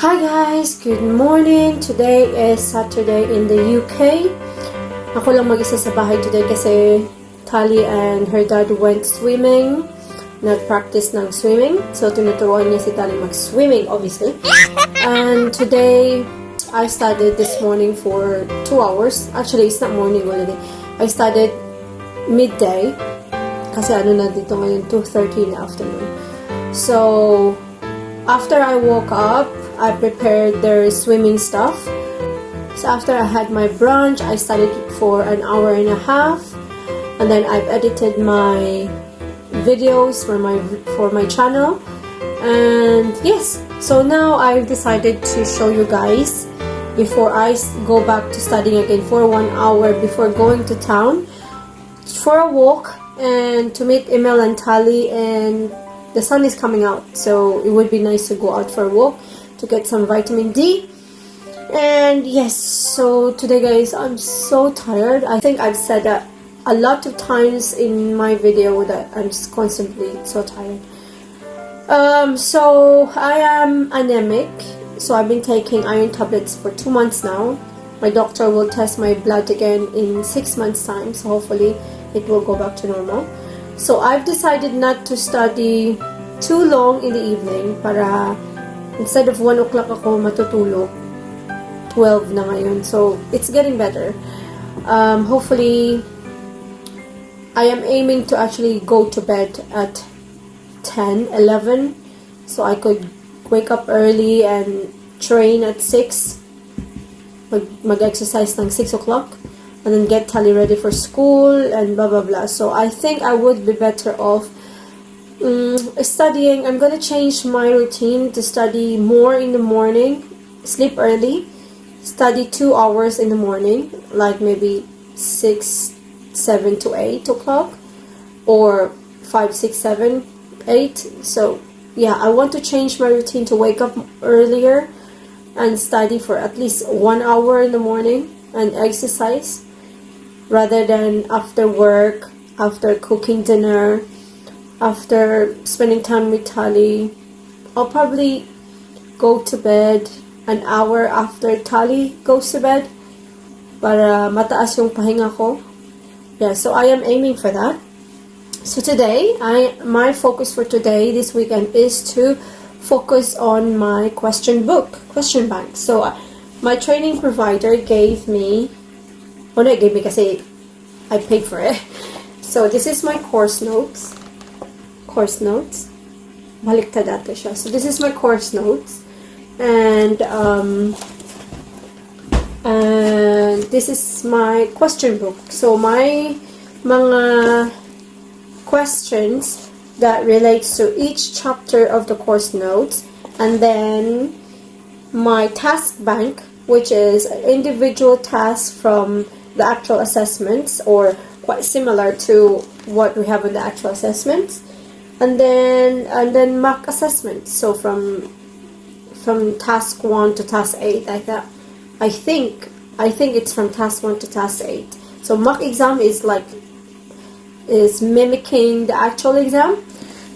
Hi guys! Good morning! Today is Saturday in the UK. Ako lang mag-isa sa bahay today kasi Tali and her dad went swimming. Nag-practice ng swimming. So, tinuturuan niya si Tali mag-swimming, obviously. And today, I studied this morning for 2 hours. Actually, it's not morning already. I studied midday. Kasi na dito ngayon, 2:30 in the afternoon. So, after I woke up, I prepared their swimming stuff. So after I had my brunch, I studied for an hour and a half, and then I've edited my videos for my channel. And yes, so now I've decided to show you guys before I go back to studying again for 1 hour before going to town for a walk and to meet Emil and Tali. And the sun is coming out, so it would be nice to go out for a walk to get some vitamin D. And yes, so today guys, I'm so tired. I think I've said that a lot of times in my video that I'm just constantly so tired. So I am anemic, so I've been taking iron tablets for 2 months now. My doctor will test my blood again in 6 months time, so hopefully it will go back to normal. So I've decided not to study too long in the evening para instead of 1 o'clock ako matutulog, 12 na ngayon. So, it's getting better. Hopefully, I am aiming to actually go to bed at 10, 11. So, I could wake up early and train at 6. Mag-exercise ng 6 o'clock. And then get Tali ready for school and blah, blah, blah. So, I think I would be better off studying. I'm gonna change my routine to study more in the morning, sleep early, study 2 hours in the morning, like maybe 6, 7 to 8 o'clock, or 5, 6, 7, 8. So yeah, I want to change my routine to wake up earlier and study for at least 1 hour in the morning and exercise, rather than after work, after cooking dinner, after spending time with Tali. I'll probably go to bed an hour after Tali goes to bed para mataas yung pahinga ko. Yeah, so I am aiming for that. So today, my focus for today, this weekend, is to focus on my question bank. So my training provider gave me, not gave me kasi I paid for it. So this is my course notes. Baliktad ata siya. So this is my course notes, and this is my question book. So my mga questions that relates to each chapter of the course notes, and then my task bank, which is individual tasks from the actual assessments, or quite similar to what we have in the actual assessments. And then mock assessments. So from task 1 to task 8, I think it's from task 1 to task 8. So mock exam is mimicking the actual exam.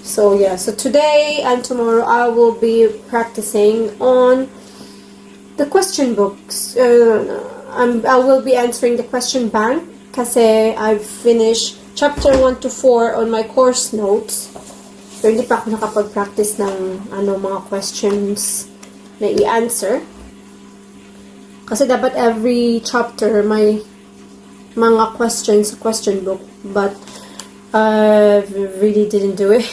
So yeah, so today and tomorrow I will be practicing on the question books. I will be answering the question bank kasi I've finished chapter 1 to 4 on my course notes. Pero hindi pa ako nakapag-practice ng mga questions na i-answer. Kasi dapat every chapter may mga questions sa question book. But I really didn't do it.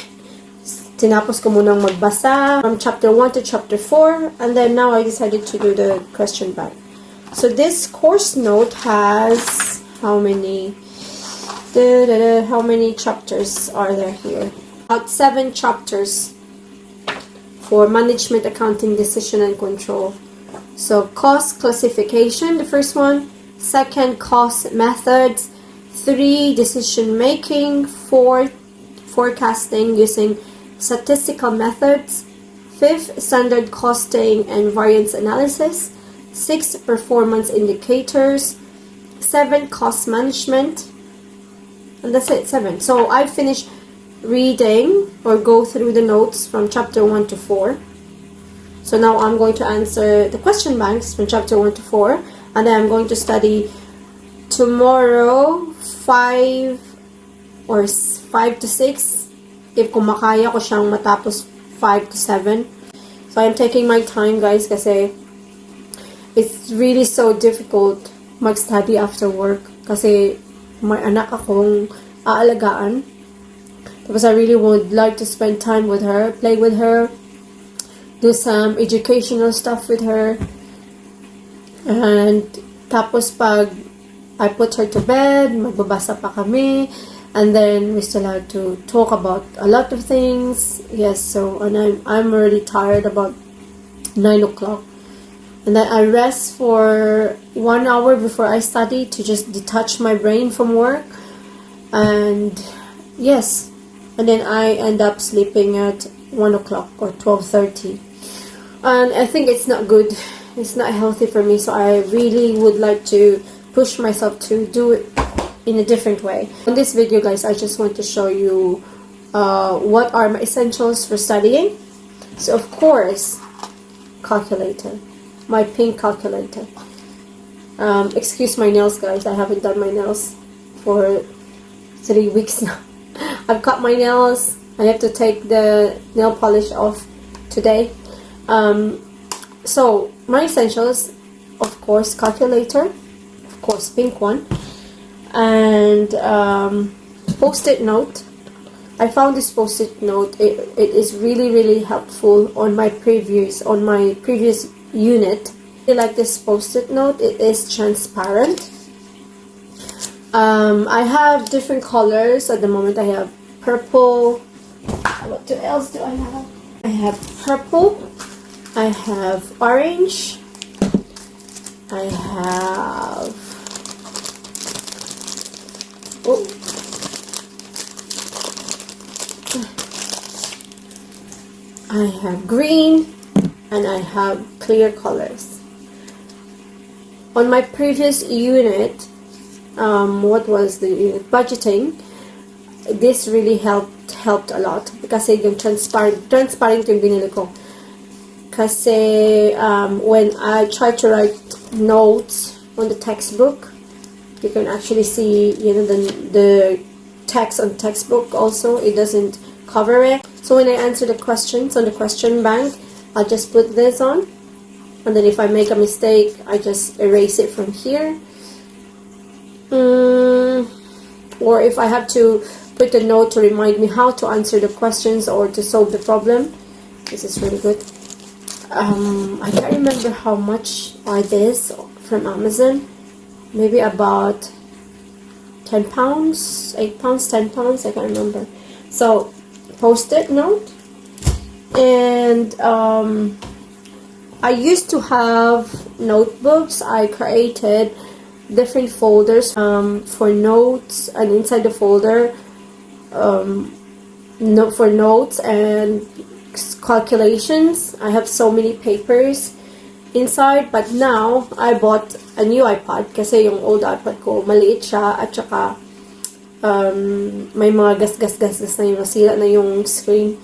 Tinapos ko munang magbasa from chapter 1 to chapter 4. And then now I decided to do the question bank. So this course note has how many chapters are there here? About 7 chapters for management, accounting, decision, and control. So cost classification, the first one. Second, cost methods. 3, decision making. 4, forecasting using statistical methods. 5, standard costing and variance analysis. 6, performance indicators. 7, cost management. And that's it, 7. So I finished reading or go through the notes from chapter 1 to 4. So now I'm going to answer the question banks from chapter 1 to 4, and then I'm going to study tomorrow 5 to 6, if kung makaya ko siyang matapos 5 to 7. So I'm taking my time, guys, kasi it's really so difficult mag-study after work kasi may anak akong aalagaan. Because I really would like to spend time with her, play with her, do some educational stuff with her. And tapos pag I put her to bed, magbabasa pa kami, and then we still have to talk about a lot of things. Yes, so and I'm already tired about 9 o'clock. And then I rest for 1 hour before I study to just detach my brain from work. And yes, and then I end up sleeping at 1 o'clock or 12:30. And I think it's not good. It's not healthy for me. So I really would like to push myself to do it in a different way. In this video, guys, I just want to show you what are my essentials for studying. So of course, calculator. My pink calculator. Excuse my nails, guys. I haven't done my nails for 3 weeks now. I've cut my nails. I have to take the nail polish off today. So my essentials, of course, calculator, of course, pink one, and post-it note. I found this post-it note. It is really helpful on my previous unit. I like this post-it note. It is transparent. I have different colors at the moment. I have purple. What else do I have? I have purple. I have orange. I have I have green, and I have clear colors. On my previous unit, what was the unit? Budgeting. This really helped a lot kasi yung transparent yung binili ko. Kasi when I try to write notes on the textbook, you can actually see, the text on textbook also. It doesn't cover it. So when I answer the questions on the question bank, I'll just put this on, and then if I make a mistake, I just erase it from here. Or if I have to put a note to remind me how to answer the questions or to solve the problem, this is really good. I can't remember how much are this from Amazon. Maybe about 10 pounds, 8 pounds, 10 pounds, I can't remember. So post-it note. And I used to have notebooks. I created different folders for notes, and inside the folder for notes and calculations. I have so many papers inside, but now I bought a new iPad kasi yung old iPad ko maliit siya, at saka may mga gas na yung nasira na yung screen.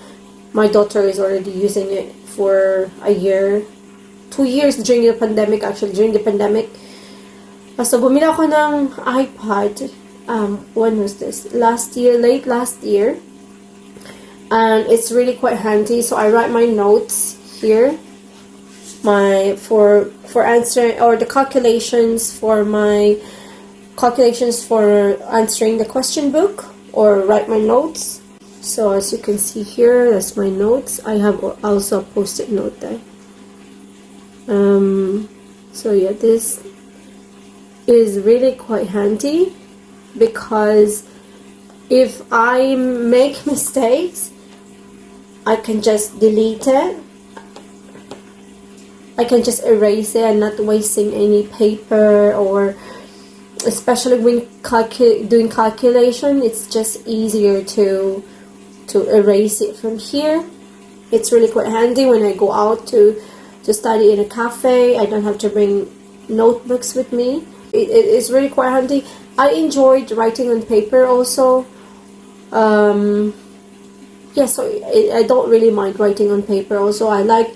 My daughter is already using it for a year, 2 years during the pandemic. So bumili ako ng iPad. When was this? Late last year. And it's really quite handy. So I write my notes here. For answering, or the calculations for answering the question book, or write my notes. So as you can see here, that's my notes. I have also a post-it note there. So yeah, this is really quite handy, because if I make mistakes, I can just delete it. I can just erase it and not wasting any paper, or especially when doing calculation, it's just easier to erase it from here. It's really quite handy when I go out to study in a cafe. I don't have to bring notebooks with me. It is really quite handy. I enjoyed writing on paper also. So I don't really mind writing on paper also. I like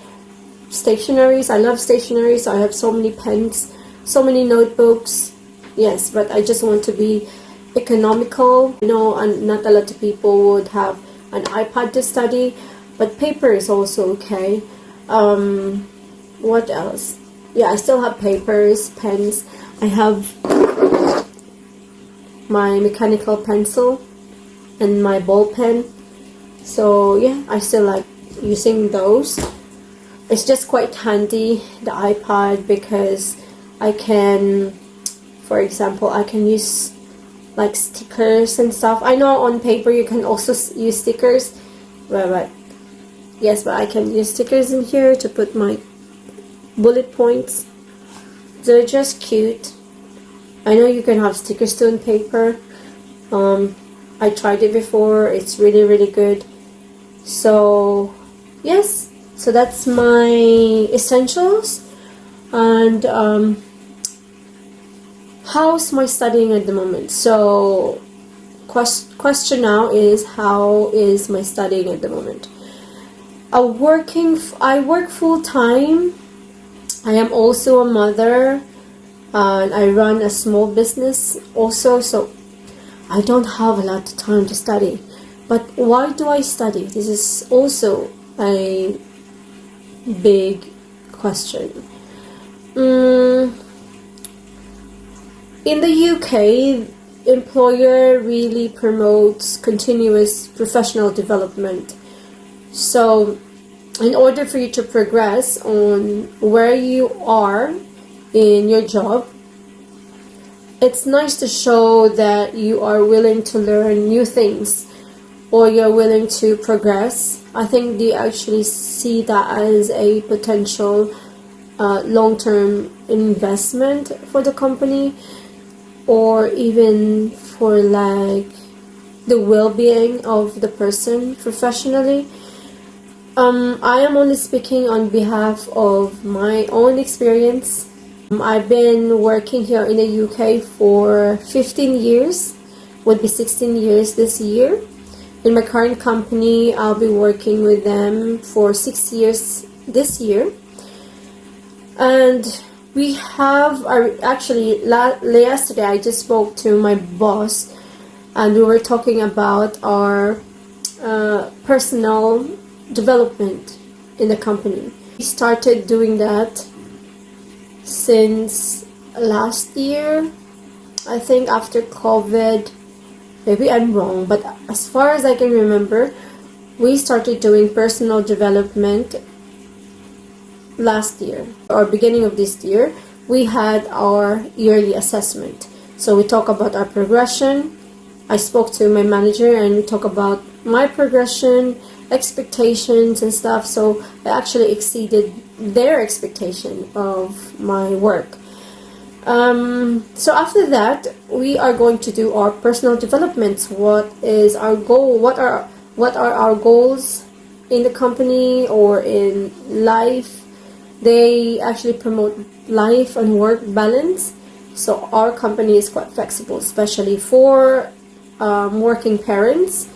stationaries. I love stationaries. So I have so many pens, so many notebooks. Yes, but I just want to be economical. And not a lot of people would have an iPad to study, but paper is also okay. What else? Yeah, I still have papers, pens. I have my mechanical pencil and my ball pen. So yeah, I still like using those. It's just quite handy, the iPad, because I can, for example, I can use like stickers and stuff. I know on paper you can also use stickers, but yes, but I can use stickers in here to put my bullet points. They're just cute. I know you can have stickers too on paper. I tried it before. It's really, really good. So yes, so that's my essentials. And how's my studying at the moment? So question now is, how is my studying at the moment? I work full time. I am also a mother, and I run a small business also, so I don't have a lot of time to study. But why do I study? This is also a big question. In the UK, employer really promotes continuous professional development. So in order for you to progress on where you are in your job, it's nice to show that you are willing to learn new things, or you're willing to progress. I think they actually see that as a potential long-term investment for the company, or even for like the well-being of the person professionally. I am only speaking on behalf of my own experience. I've been working here in the UK for 15 years, would be 16 years this year. In my current company, I'll be working with them for 6 years this year. And we have, actually, yesterday I just spoke to my boss, and we were talking about our personal development in the company. We started doing that since last year, I think after COVID. Maybe I'm wrong, but as far as I can remember, we started doing personal development last year, or beginning of this year. We had our yearly assessment. So we talk about our progression. I spoke to my manager and we talk about my progression, expectations and stuff. So I actually exceeded their expectation of my work. So after that, we are going to do our personal developments. What is our goal? What are our goals in the company or in life? They actually promote life and work balance. So our company is quite flexible, especially for working parents.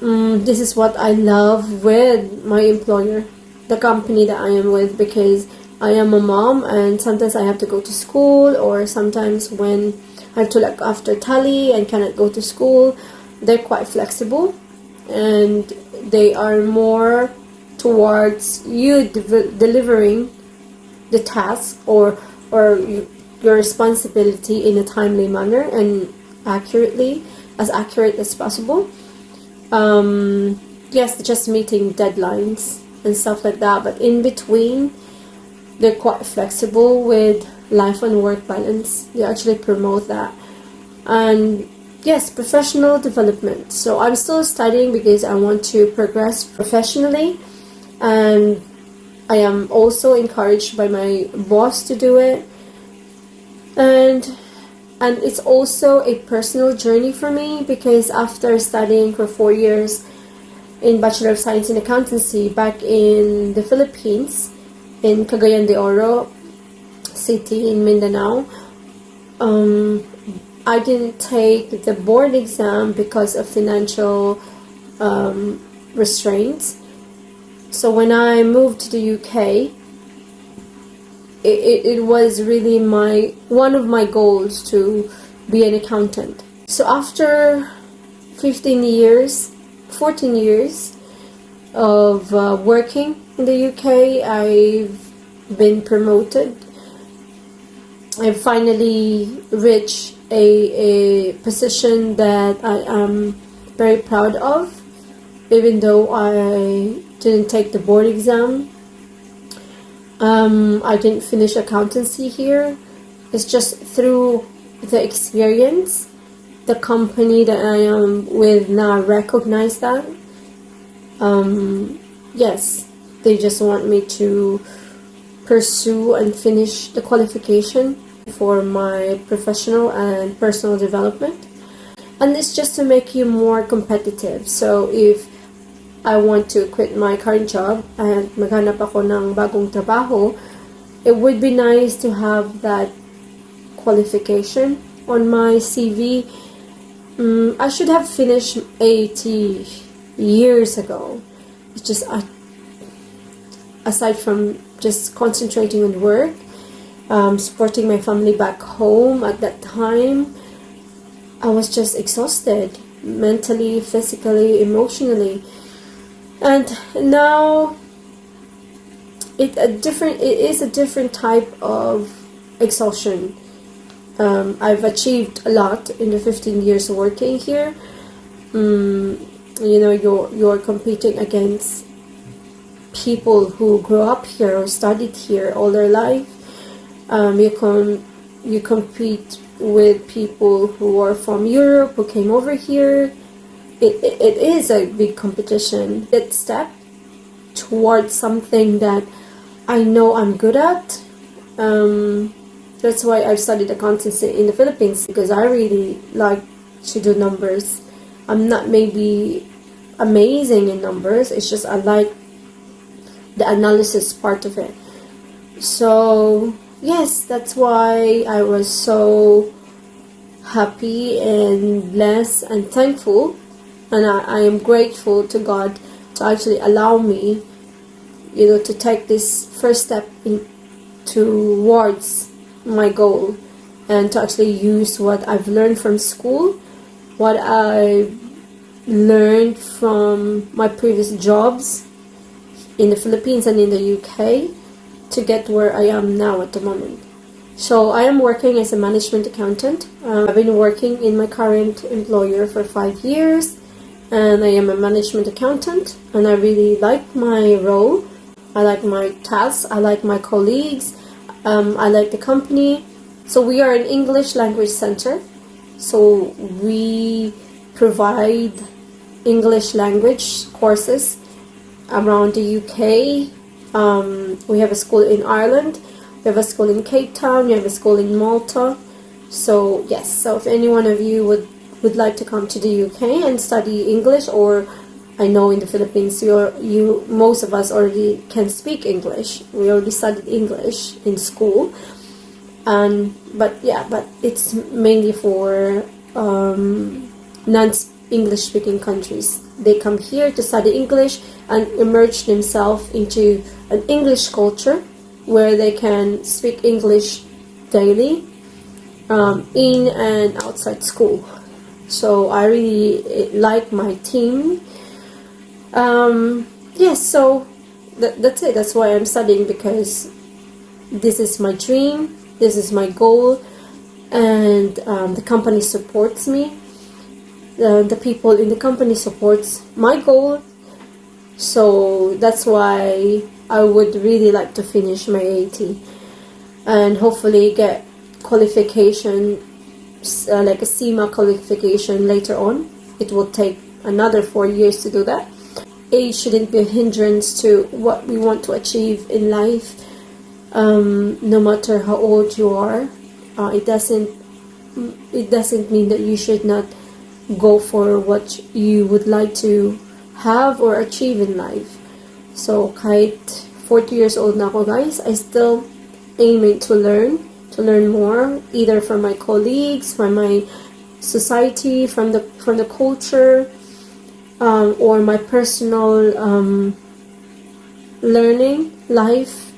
This is what I love with my employer, the company that I am with, because I am a mom and sometimes I have to go to school, or sometimes when I have to look after Tali and cannot go to school, they're quite flexible and they are more towards you delivering the task or your responsibility in a timely manner and accurately, as accurate as possible. Yes, just meeting deadlines and stuff like that, but in between they're quite flexible with life and work balance. They actually promote that. And yes, professional development. So I'm still studying because I want to progress professionally, and I am also encouraged by my boss to do it. And it's also a personal journey for me, because after studying for 4 years in Bachelor of Science in Accountancy back in the Philippines, in Cagayan de Oro City in Mindanao, I didn't take the board exam because of financial restraints. So when I moved to the UK, it was really one of my goals to be an accountant. So after 14 years of working in the UK, I've been promoted. I finally reached a position that I am very proud of, even though I didn't take the board exam. I didn't finish accountancy here. It's just through the experience, the company that I am with now recognize that. Yes, they just want me to pursue and finish the qualification for my professional and personal development. And it's just to make you more competitive. So if I want to quit my current job and maghanap ako ng bagong trabaho, it would be nice to have that qualification on my CV. I should have finished AAT years ago. It's just aside from just concentrating on work, supporting my family back home at that time, I was just exhausted mentally, physically, emotionally. And now it is a different type of exhaustion. I've achieved a lot in the 15 years working here. You're competing against people who grew up here or studied here all their life. You compete with people who are from Europe, who came over here. It is a big competition. That step towards something that I know I'm good at. That's why I've studied accountancy in the Philippines, because I really like to do numbers. I'm not maybe amazing in numbers, it's just I like the analysis part of it. So yes, that's why I was so happy and blessed and thankful, and I am grateful to God to actually allow me, to take this first step towards my goal, and to actually use what I've learned from school, what I learned from my previous jobs in the Philippines and in the UK, to get where I am now at the moment. So I am working as a management accountant. I've been working in my current employer for 5 years, and I am a management accountant, and I really like my role. I like my tasks, I like my colleagues, I like the company. So we are an English language center, so we provide English language courses around the UK. We have a school in Ireland, we have a school in Cape Town, we have a school in Malta. So yes, so if any one of you would like to come to the UK and study English, or I know in the Philippines most of us already can speak English. We already studied English in school, but it's mainly for non-English speaking countries. They come here to study English and immerse themselves into an English culture where they can speak English daily, in and outside school. So I really like my team. Yes, so that's it. That's why I'm studying, because this is my dream, this is my goal, and the company supports me. The people in the company supports my goal. So that's why I would really like to finish my AAT and hopefully get qualification, like a CIMA qualification later on. It will take another 4 years to do that. Age shouldn't be a hindrance to what we want to achieve in life. No matter how old you are, it doesn't mean that you should not go for what you would like to have or achieve in life. So kahit 40 years old na ako, guys, I still aiming to learn more, either from my colleagues, from my society, from the culture, or my personal learning life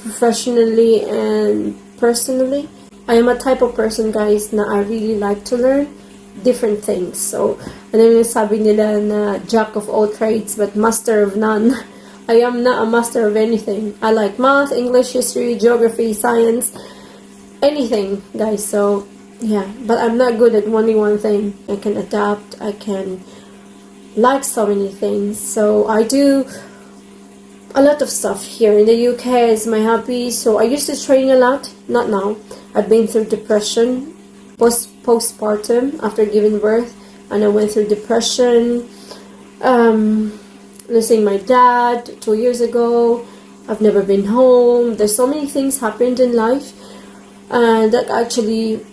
professionally and personally. I am a type of person, guys, na I really like to learn different things. So, ano yung sabi nila na jack of all trades but master of none. I am not a master of anything. I like math, English, history, geography, science, anything, guys. So, yeah, but I'm not good at only one thing. I can adapt, I can like so many things. So, I do a lot of stuff here in the UK as my hobby. So, I used to train a lot, not now. I've been through depression, postpartum after giving birth, and I went through depression, losing my dad 2 years ago. I've never been home. There's so many things happened in life, and that actually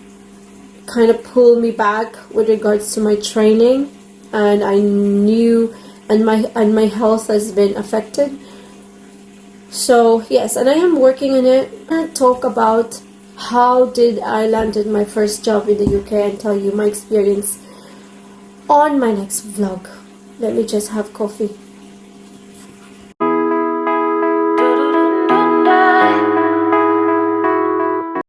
kind of pulled me back with regards to my training, and I knew, and my health has been affected. So yes, and I am working on it. I'm gonna talk about how did I landed my first job in the UK and tell you my experience on my next vlog. Let me just have coffee.